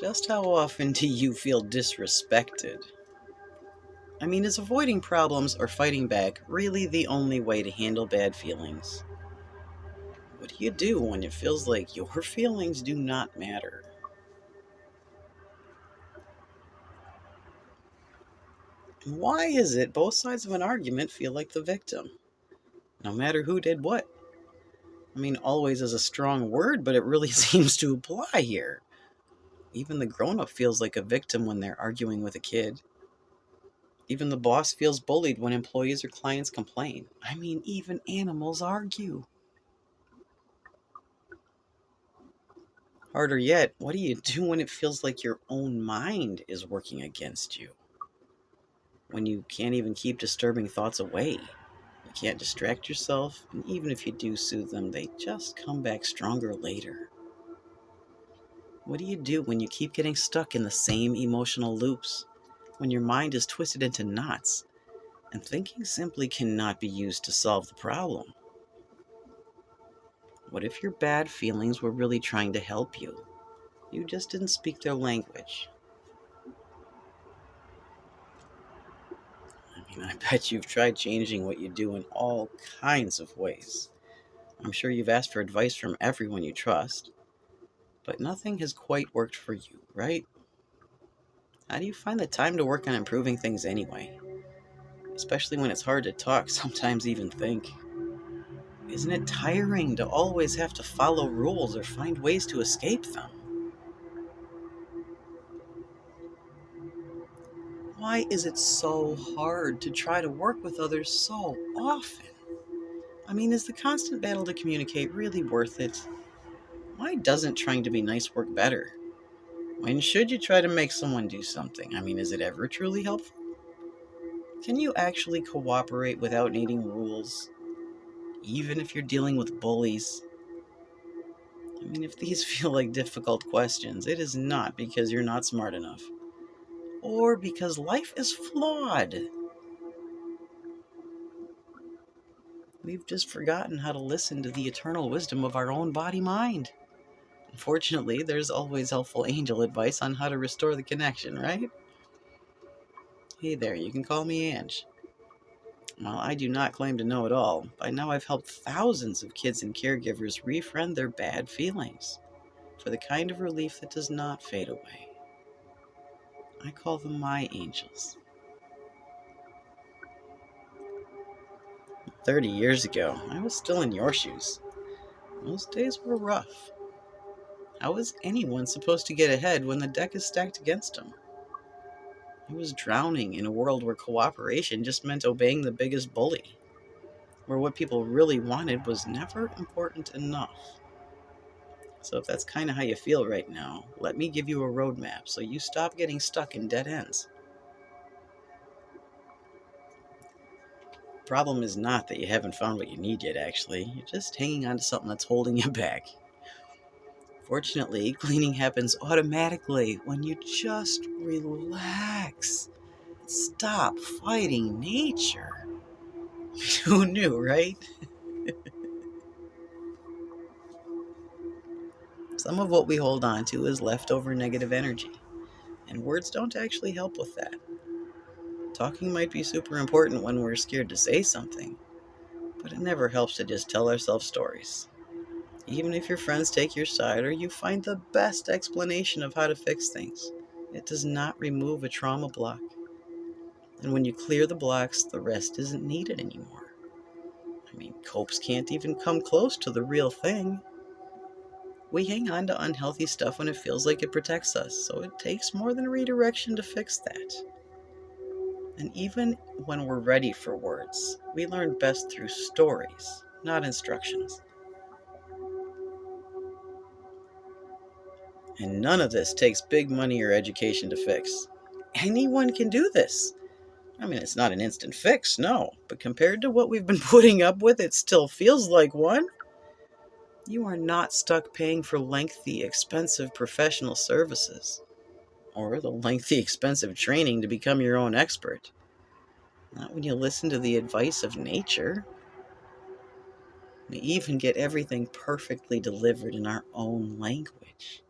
Just how often do you feel disrespected? Is avoiding problems or fighting back really the only way to handle bad feelings? What do you do when it feels like your feelings do not matter? And why is it both sides of an argument feel like the victim, no matter who did what? Always is a strong word, but it really seems to apply here. Even the grown-up feels like a victim when they're arguing with a kid. Even the boss feels bullied when employees or clients complain. Even animals argue. Harder yet, what do you do when it feels like your own mind is working against you? When you can't even keep disturbing thoughts away. You can't distract yourself, and even if you do soothe them, they just come back stronger later. What do you do when you keep getting stuck in the same emotional loops? When your mind is twisted into knots, and thinking simply cannot be used to solve the problem? What if your bad feelings were really trying to help you? You just didn't speak their language. I bet you've tried changing what you do in all kinds of ways. I'm sure you've asked for advice from everyone you trust, but nothing has quite worked for you, right? How do you find the time to work on improving things anyway? Especially when it's hard to talk, sometimes even think. Isn't it tiring to always have to follow rules or find ways to escape them? Why is it so hard to try to work with others so often? Is the constant battle to communicate really worth it? Why doesn't trying to be nice work better? When should you try to make someone do something? Is it ever truly helpful? Can you actually cooperate without needing rules, even if you're dealing with bullies? If these feel like difficult questions, it is not because you're not smart enough, or because life is flawed. We've just forgotten how to listen to the eternal wisdom of our own body-mind. Fortunately, there's always helpful angel advice on how to restore the connection, right? Hey there, you can call me Ange. While I do not claim to know it all, by now I've helped thousands of kids and caregivers refriend their bad feelings for the kind of relief that does not fade away. I call them my angels. 30 years ago, I was still in your shoes. Those days were rough. How is anyone supposed to get ahead when the deck is stacked against them? I was drowning in a world where cooperation just meant obeying the biggest bully, where what people really wanted was never important enough. So if that's kind of how you feel right now, let me give you a roadmap so you stop getting stuck in dead ends. The problem is not that you haven't found what you need yet, actually. You're just hanging on to something that's holding you back. Fortunately, cleaning happens automatically when you just relax. Stop fighting nature. Who knew, right? Some of what we hold on to is leftover negative energy, and words don't actually help with that. Talking might be super important when we're scared to say something, but it never helps to just tell ourselves stories. Even if your friends take your side or you find the best explanation of how to fix things, it does not remove a trauma block. And when you clear the blocks, the rest isn't needed anymore. Copes can't even come close to the real thing. We hang on to unhealthy stuff when it feels like it protects us, so it takes more than redirection to fix that. And even when we're ready for words, we learn best through stories, not instructions. And none of this takes big money or education to fix. Anyone can do this. It's not an instant fix, no, but compared to what we've been putting up with, it still feels like one. You are not stuck paying for lengthy, expensive professional services, or the lengthy, expensive training to become your own expert. Not when you listen to the advice of nature. We even get everything perfectly delivered in our own language.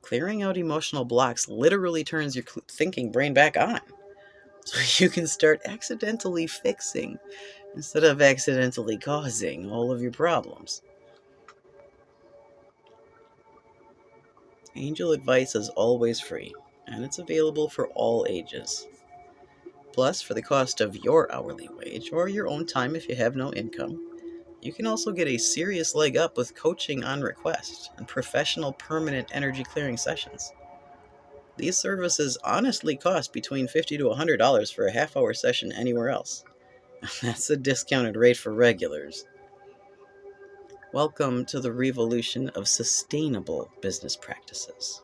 Clearing out emotional blocks literally turns your thinking brain back on, so you can start accidentally fixing instead of accidentally causing all of your problems. Angel advice is always free, and it's available for all ages. Plus, for the cost of your hourly wage or your own time if you have no income, you can also get a serious leg up with coaching on request and professional permanent energy clearing sessions. These services honestly cost between $50 to $100 for a half-hour session anywhere else. That's a discounted rate for regulars. Welcome to the revolution of sustainable business practices.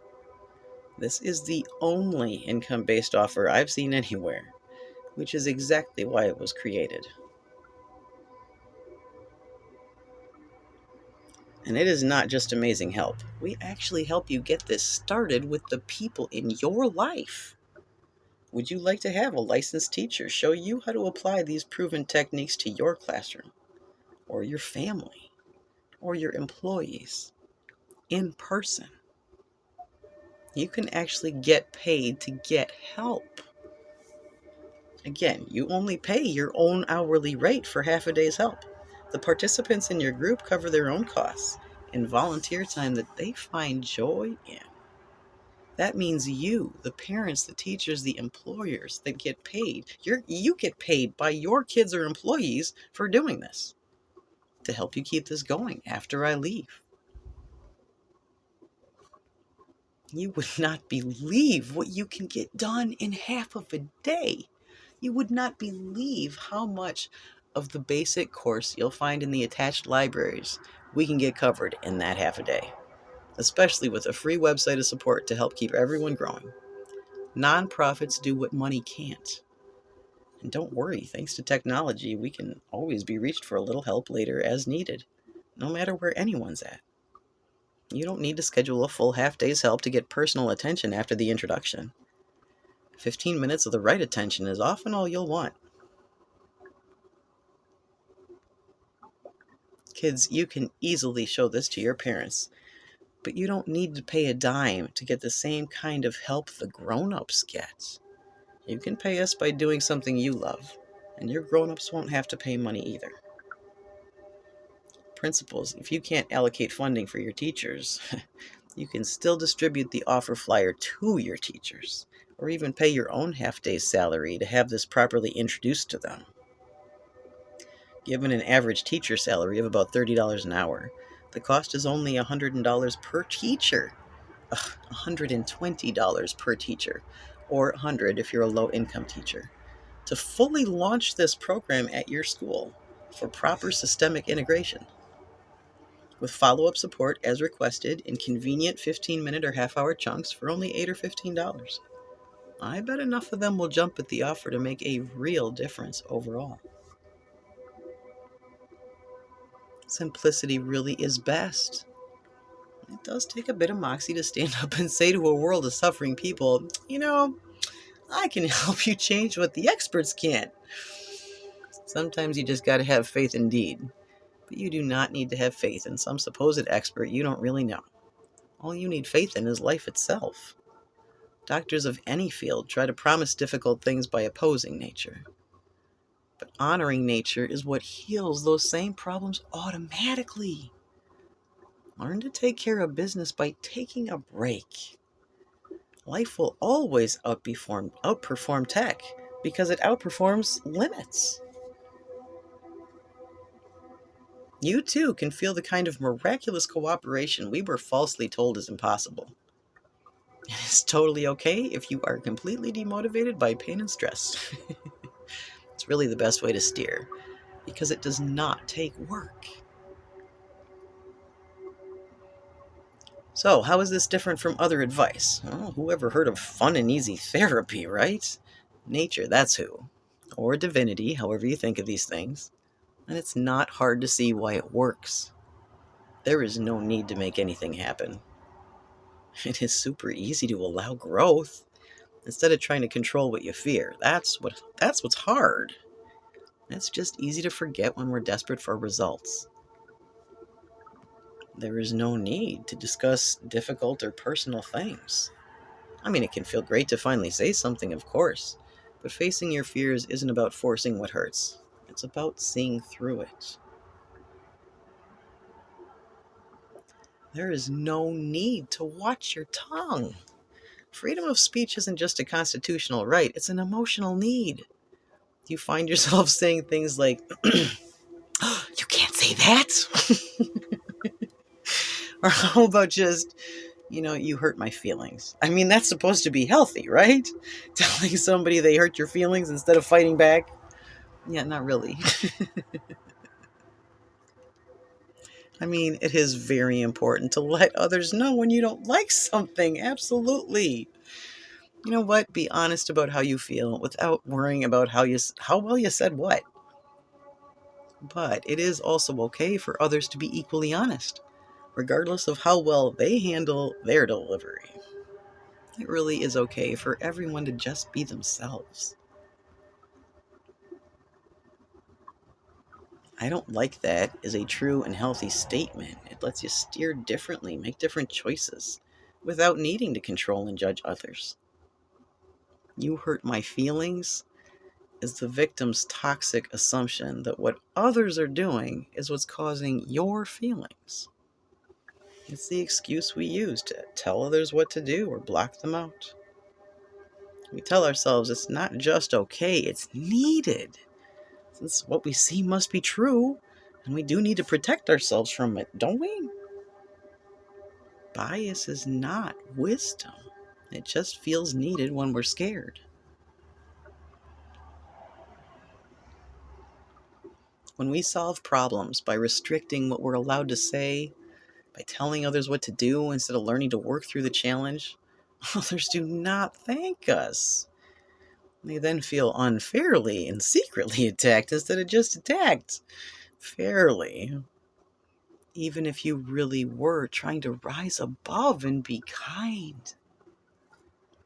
This is the only income-based offer I've seen anywhere, which is exactly why it was created. And it is not just amazing help. We actually help you get this started with the people in your life. Would you like to have a licensed teacher show you how to apply these proven techniques to your classroom, or your family, or your employees, in person? You can actually get paid to get help. Again, you only pay your own hourly rate for half a day's help. The participants in your group cover their own costs and volunteer time that they find joy in. That means you, the parents, the teachers, the employers that get paid, you get paid by your kids or employees for doing this to help you keep this going after I leave. You would not believe what you can get done in half of a day. You would not believe how much of the basic course you'll find in the attached libraries we can get covered in that half a day, especially with a free website of support to help keep everyone growing. Nonprofits do what money can't. And don't worry, thanks to technology, we can always be reached for a little help later as needed, no matter where anyone's at. You don't need to schedule a full half day's help to get personal attention after the introduction. 15 minutes of the right attention is often all you'll want. Kids, you can easily show this to your parents, but you don't need to pay a dime to get the same kind of help the grown-ups get. You can pay us by doing something you love, and your grown-ups won't have to pay money either. Principals, if you can't allocate funding for your teachers, you can still distribute the offer flyer to your teachers, or even pay your own half-day's salary to have this properly introduced to them. Given an average teacher salary of about $30 an hour, the cost is only $100 per teacher. $120 per teacher, or $100 if you're a low-income teacher, to fully launch this program at your school for proper systemic integration. With follow-up support as requested in convenient 15-minute or half-hour chunks for only $8 or $15. I bet enough of them will jump at the offer to make a real difference overall. Simplicity really is best. It does take a bit of moxie to stand up and say to a world of suffering people, I can help you change what the experts can't. Sometimes you just got to have faith indeed. But you do not need to have faith in some supposed expert you don't really know. All you need faith in is life itself. Doctors of any field try to promise difficult things by opposing nature. But honoring nature is what heals those same problems automatically. Learn to take care of business by taking a break. Life will always outperform tech because it outperforms limits. You too can feel the kind of miraculous cooperation we were falsely told is impossible. It's totally okay if you are completely demotivated by pain and stress. It's really the best way to steer, because it does not take work. So, how is this different from other advice? Oh, who ever heard of fun and easy therapy, right? Nature, that's who. Or divinity, however you think of these things. And it's not hard to see why it works. There is no need to make anything happen. It is super easy to allow growth instead of trying to control what you fear. That's what's hard. It's just easy to forget when we're desperate for results. There is no need to discuss difficult or personal things. I mean, it can feel great to finally say something, of course, but facing your fears isn't about forcing what hurts. It's about seeing through it. There is no need to watch your tongue. Freedom of speech isn't just a constitutional right, it's an emotional need. You find yourself saying things like, you can't say that? Or how about just, you hurt my feelings? I mean, that's supposed to be healthy, right? Telling somebody they hurt your feelings instead of fighting back? Yeah, not really. I mean, it is very important to let others know when you don't like something. Absolutely. You know what? Be honest about how you feel without worrying about how well you said what. But it is also okay for others to be equally honest, regardless of how well they handle their delivery. It really is okay for everyone to just be themselves. I don't like that is a true and healthy statement. It lets you steer differently, make different choices, without needing to control and judge others. You hurt my feelings is the victim's toxic assumption that what others are doing is what's causing your feelings. It's the excuse we use to tell others what to do or block them out. We tell ourselves it's not just okay, it's needed. Since what we see must be true, and we do need to protect ourselves from it, don't we? Bias is not wisdom. It just feels needed when we're scared. When we solve problems by restricting what we're allowed to say, by telling others what to do instead of learning to work through the challenge, others do not thank us. They then feel unfairly and secretly attacked instead of just attacked fairly. Even if you really were trying to rise above and be kind.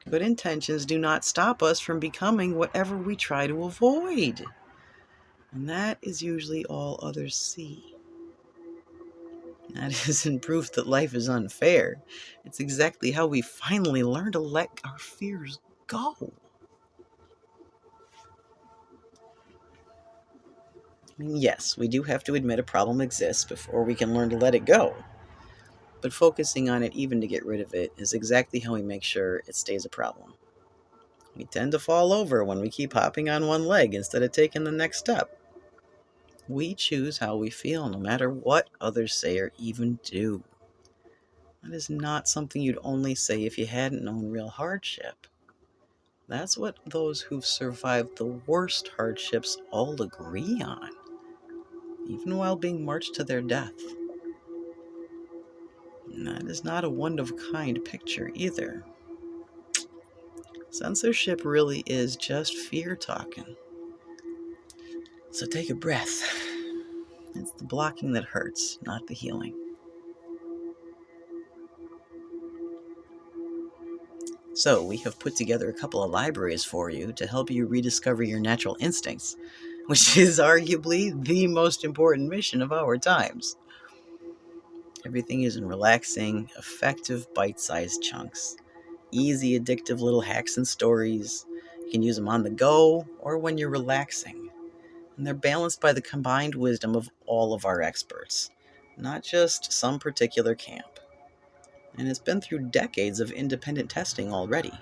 Good intentions do not stop us from becoming whatever we try to avoid. And that is usually all others see. That isn't proof that life is unfair. It's exactly how we finally learn to let our fears go. I mean, yes, we do have to admit a problem exists before we can learn to let it go. But focusing on it even to get rid of it is exactly how we make sure it stays a problem. We tend to fall over when we keep hopping on one leg instead of taking the next step. We choose how we feel no matter what others say or even do. That is not something you'd only say if you hadn't known real hardship. That's what those who've survived the worst hardships all agree on, even while being marched to their death. And that is not a one-of-a-kind picture either. Censorship really is just fear talking. So take a breath. It's the blocking that hurts, not the healing. So we have put together a couple of libraries for you to help you rediscover your natural instincts, which is arguably the most important mission of our times. Everything is in relaxing, effective, bite-sized chunks. Easy, addictive little hacks and stories. You can use them on the go or when you're relaxing. And they're balanced by the combined wisdom of all of our experts, not just some particular camp. And it's been through decades of independent testing already.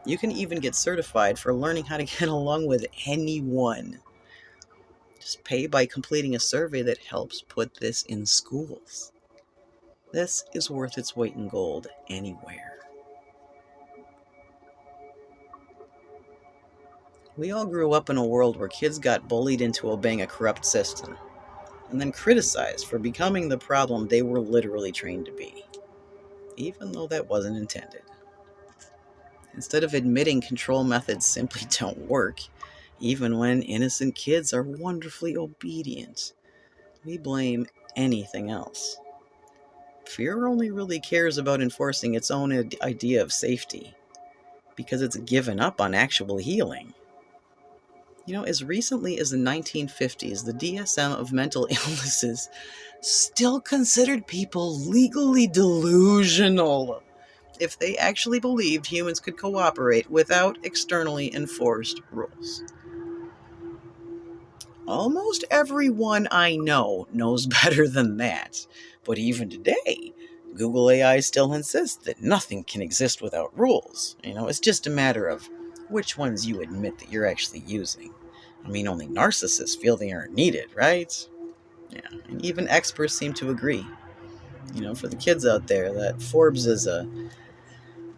You can even get certified for learning how to get along with anyone. Just pay by completing a survey that helps put this in schools. This is worth its weight in gold anywhere. We all grew up in a world where kids got bullied into obeying a corrupt system, and then criticized for becoming the problem they were literally trained to be, even though that wasn't intended. Instead of admitting control methods simply don't work, even when innocent kids are wonderfully obedient, we blame anything else. Fear only really cares about enforcing its own idea of safety, because it's given up on actual healing. As recently as the 1950s, the DSM of mental illnesses still considered people legally delusional if they actually believed humans could cooperate without externally enforced rules. Almost everyone I know knows better than that. But even today, Google AI still insists that nothing can exist without rules. It's just a matter of which ones you admit that you're actually using. Only narcissists feel they aren't needed, right? Yeah, and even experts seem to agree. For the kids out there, that Forbes is a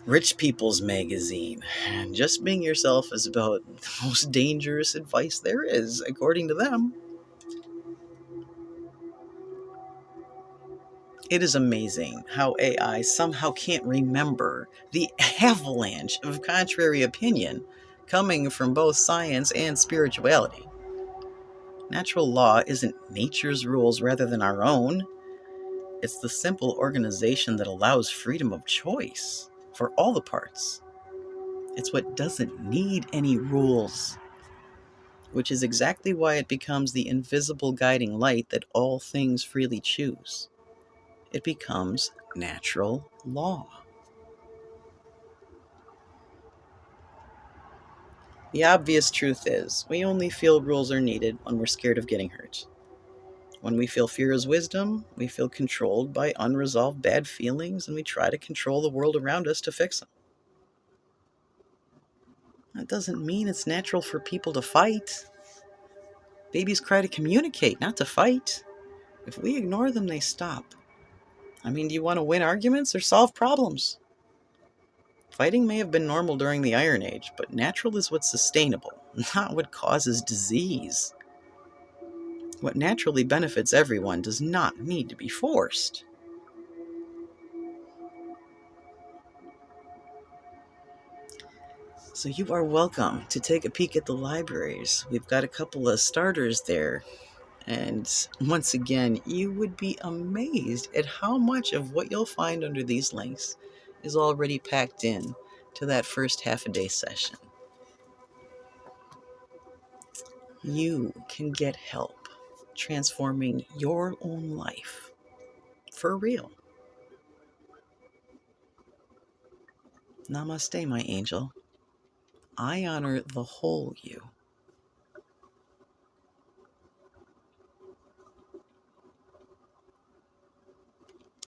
rich people's magazine, and just being yourself is about the most dangerous advice there is, according to them. It is amazing how AI somehow can't remember the avalanche of contrary opinion coming from both science and spirituality. Natural law isn't nature's rules rather than our own. It's the simple organization that allows freedom of choice for all the parts. It's what doesn't need any rules, which is exactly why it becomes the invisible guiding light that all things freely choose. It becomes natural law. The obvious truth is, we only feel rules are needed when we're scared of getting hurt. When we feel fear is wisdom, we feel controlled by unresolved bad feelings, and we try to control the world around us to fix them. That doesn't mean it's natural for people to fight. Babies cry to communicate, not to fight. If we ignore them, they stop. Do you want to win arguments or solve problems? Fighting may have been normal during the Iron Age, but natural is what's sustainable, not what causes disease. What naturally benefits everyone does not need to be forced. So you are welcome to take a peek at the libraries. We've got a couple of starters there. And once again, you would be amazed at how much of what you'll find under these links is already packed in to that first half a day session. You can get help transforming your own life for real. Namaste, my angel. I honor the whole you.